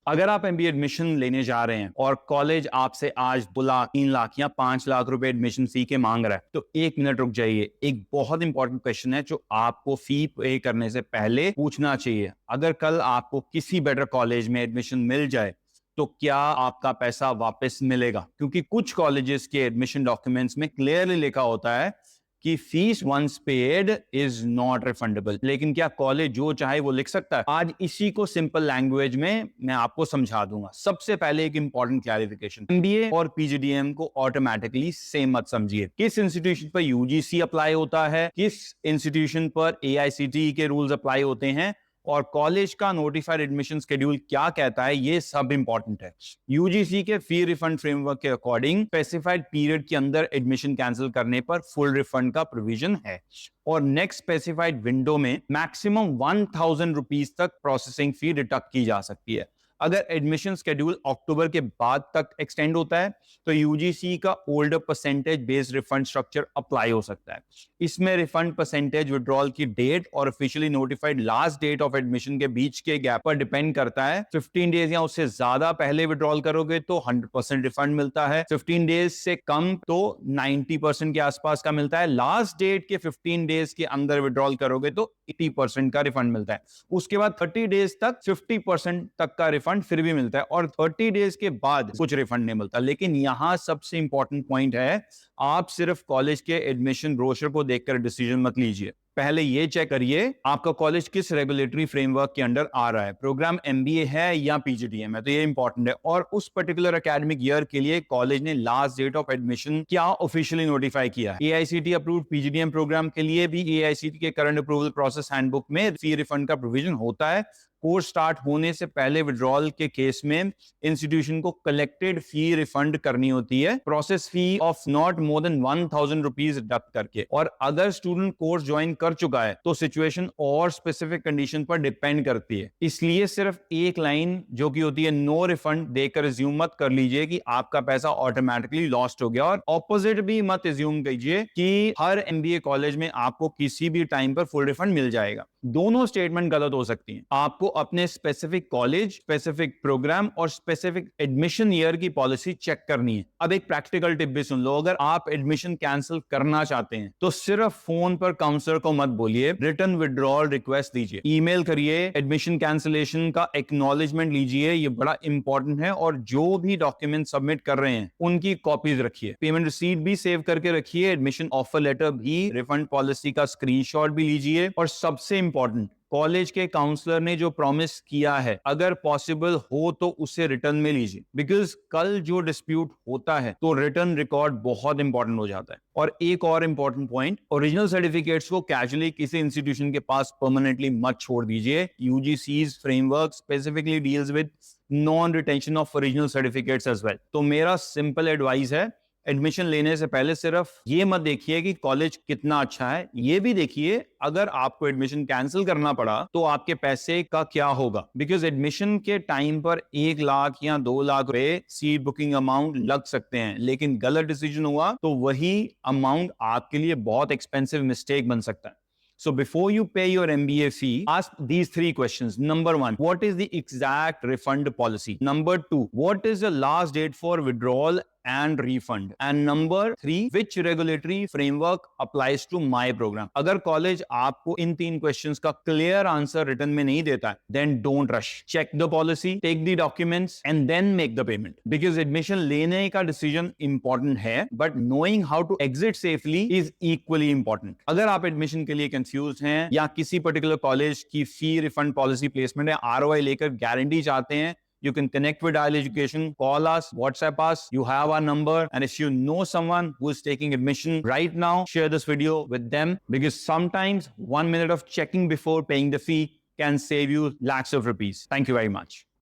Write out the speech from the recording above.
अगर आप MBA admission लेने जा रहे हैं और कॉलेज आपसे आज 2 लाख 3 लाख या 5 लाख रुपए एडमिशन फी के मांग रहा है, तो 1 मिनट रुक जाइए। एक बहुत इंपॉर्टेंट क्वेश्चन है जो आपको फी पे करने से पहले पूछना चाहिए। अगर कल आपको किसी बेटर कॉलेज में एडमिशन मिल जाए तो क्या आपका पैसा वापस मिलेगा? क्योंकि कुछ कॉलेजेस के एडमिशन डॉक्यूमेंट्स में क्लियरली लिखा होता है कि fees once paid is not refundable. लेकिन क्या कॉलेज जो चाहे वो लिख सकता है? आज इसी को सिंपल लैंग्वेज में मैं आपको समझा दूंगा। सबसे पहले एक इंपॉर्टेंट क्लैरिफिकेशन, एमबीए और पीजीडीएम को ऑटोमेटिकली सेम मत समझिए। किस इंस्टीट्यूशन पर यूजीसी अप्लाई होता है, किस इंस्टीट्यूशन पर एआईसीटीई के रूल्स अप्लाई होते हैं और कॉलेज का नोटिफाइड एडमिशन शेड्यूल क्या कहता है, ये सब इंपॉर्टेंट है। यूजीसी के फी रिफंड फ्रेमवर्क के अकॉर्डिंग स्पेसिफाइड पीरियड के अंदर एडमिशन कैंसिल करने पर फुल रिफंड का प्रोविजन है और नेक्स्ट स्पेसिफाइड विंडो में मैक्सिमम 1000 रुपीज तक प्रोसेसिंग फी डिडक्ट की जा सकती है। अगर एडमिशन शेड्यूल अक्टूबर के बाद तक एक्सटेंड होता है तो यूजीसी का older percentage based refund structure apply हो सकता है। इसमें रिफंड परसेंटेज विड्रॉल की डेट और officially notified last date of admission के बीच के गैप पर डिपेंड करता है। 15 डेज या उससे ज्यादा पहले विड्रॉल करोगे तो 100% रिफंड मिलता है, 15 डेज से कम तो 90% के आसपास का मिलता है, लास्ट डेट के 15 डेज के अंदर विड्रॉल करोगे तो 80% का रिफंड मिलता है। उसके बाद 30 डेज तक 50% तक का रिफंड फिर भी मिलता है और 30 डेज के बाद कुछ रिफंड नहीं मिलता। लेकिन यहां सबसे इंपॉर्टेंट पॉइंट है, आप सिर्फ कॉलेज के एडमिशन ब्रोशर को देखकर डिसीजन मत लीजिए। पहले ये चेक करिए आपका कॉलेज किस रेगुलेटरी फ्रेमवर्क के अंडर आ रहा है, प्रोग्राम एमबीए है या पीजीडीएम है, तो ये इंपॉर्टेंट है। और उस पर्टिकुलर एकेडमिक ईयर के लिए कॉलेज ने लास्ट डेट ऑफ एडमिशन क्या ऑफिशियली नोटिफाई किया है। एआईसीटी अप्रूव्ड पीजीडीएम प्रोग्राम के लिए भी एआईसीटी के करंट अप्रूवल प्रोसेस हैंडबुक में फी रिफंड का प्रोविजन होता है। कोर्स स्टार्ट होने से पहले विड्रॉल के केस में इंस्टीट्यूशन को कलेक्टेड फी रिफंड करनी होती है, process fee of not more than 1000 rupees deduct करके। और अगर स्टूडेंट कोर्स ज्वाइन कर चुका है तो सिचुएशन और स्पेसिफिक कंडीशन पर डिपेंड करती है। इसलिए सिर्फ एक लाइन जो कि होती है नो रिफंड देकर एज्यूम मत कर लीजिए कि आपका पैसा ऑटोमेटिकली लॉस्ट हो गया, और ऑपोजिट भी मत एज्यूम कीजिए कि हर एमबीए कॉलेज में आपको किसी भी टाइम पर फुल रिफंड मिल जाएगा। दोनों स्टेटमेंट गलत हो सकती हैं। आपको अपने स्पेसिफिक कॉलेज, स्पेसिफिक प्रोग्राम और स्पेसिफिक एडमिशन ईयर की पॉलिसी चेक करनी है। अब एक प्रैक्टिकल टिप भी सुन लो, अगर आप एडमिशन कैंसिल करना चाहते हैं तो सिर्फ फोन पर काउंसलर को मत बोलिए, रिटर्न विड्रॉल रिक्वेस्ट दीजिए, ईमेल करिए, एडमिशन कैंसिलेशन का एक्नॉलेजमेंट लीजिए, ये बड़ा इंपॉर्टेंट है। और जो भी डॉक्यूमेंट सबमिट कर रहे हैं उनकी कॉपीज रखिए, पेमेंट रिसीट भी सेव करके रखिए, एडमिशन ऑफर लेटर भी, रिफंड पॉलिसी का स्क्रीनशॉट भी लीजिए। और सबसे इंपॉर्टेंट, कॉलेज के काउंसलर ने जो प्रॉमिस किया है अगर पॉसिबल हो तो उसे रिटर्न में लीजिए, बिकॉज कल जो डिस्प्यूट होता है तो रिटर्न रिकॉर्ड बहुत इंपॉर्टेंट हो जाता है। और एक और इंपॉर्टेंट पॉइंट, ओरिजिनल सर्टिफिकेट्स को कैजुअली किसी इंस्टीट्यूशन के पास परमानेंटली मत छोड़ दीजिए। UGC's framework specifically deals with non retention of original certificates as well. तो मेरा सिंपल एडवाइस है, एडमिशन लेने से पहले सिर्फ ये मत देखिए कि कॉलेज कितना अच्छा है, ये भी देखिए अगर आपको एडमिशन कैंसिल करना पड़ा तो आपके पैसे का क्या होगा। बिकॉज एडमिशन के टाइम पर 1 लाख या 2 लाख रुपए सीट बुकिंग अमाउंट लग सकते हैं, लेकिन गलत डिसीजन हुआ तो वही अमाउंट आपके लिए बहुत एक्सपेंसिव मिस्टेक बन सकता है। So before you pay your MBA fee, ask these 3 questions. Number 1, what is the exact refund policy? Number 2, what is the last date for withdrawal and refund? And number 3, which regulatory framework applies to my program? अगर college आपको इन 3 questions का clear answer return में नहीं देता है, then don't rush. Check the policy, take the documents and then make the payment. Because admission लेने का decision important है, but knowing how to exit safely is equally important. अगर आप एडमिशन के लिए कंफ्यूज हैं या किसी पर्टिकुलर कॉलेज की फी रिफंड पॉलिसी, प्लेसमेंट या आरओआई लेकर गारंटी चाहते हैं, you can connect with Dial Education, call us, WhatsApp us, you have our number, and if you know someone who is taking admission right now, share this video with them, because sometimes 1 minute of checking before paying the fee can save you lakhs of rupees. Thank you very much.